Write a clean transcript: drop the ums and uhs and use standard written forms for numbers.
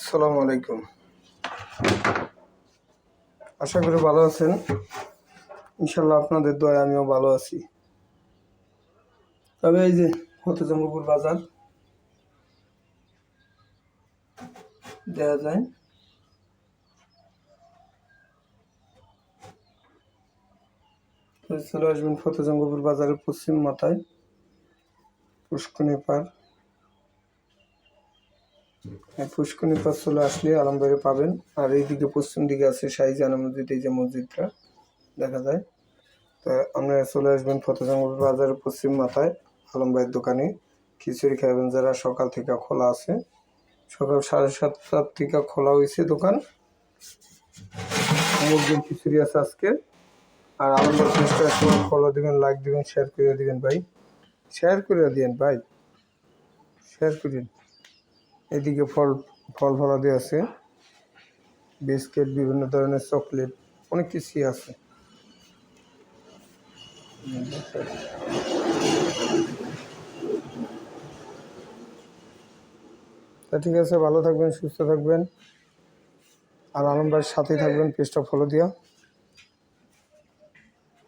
আসসালামু আলাইকুম। আশা করি ভালো আছেন। ইনশাল্লাহ আপনাদের দয়ায় আমিও ভালো আছি। তবে এই যে ফতেজঙ্গপুর বাজার দেখা যায়, চলে আসবেন ফতেজঙ্গপুর বাজারের পশ্চিম মাথায় পুষ্করণী পাড়। পুষ্করণী পাড় চলে আসলে আলমবাড়ি পাবেন। আর এইদিকে পশ্চিম দিকে আছে শাহজাহান মসজিদ, এই যে মসজিদটা দেখা যায়। তা আপনারা চলে আসবেন ফতেজঙ্গপুর বাজারের পশ্চিম মাথায় আলমবাড়ির দোকানে খিচুড়ি খাবেন। যারা সকাল থেকে খোলা আছে, সকাল 7:30 থেকে খোলা হয়েছে দোকান। মুরগির খিচুড়ি আছে আজকে। আর আলমবাড়ি পেজটা সময় ফলো দিবেন, লাইক দিবেন, শেয়ার করে দিবেন ভাই, শেয়ার করে দিন ভাই, শেয়ার করেন। এদিকে ফলাদি আছে, বিস্কিট, বিভিন্ন ধরনের চকলেট, অনেক কিছুই আছে। তা ঠিক আছে, ভালো থাকবেন, সুস্থ থাকবেন, আর আলমবাড়ির সাথেই থাকবেন, পেজটা ফলো দিয়া।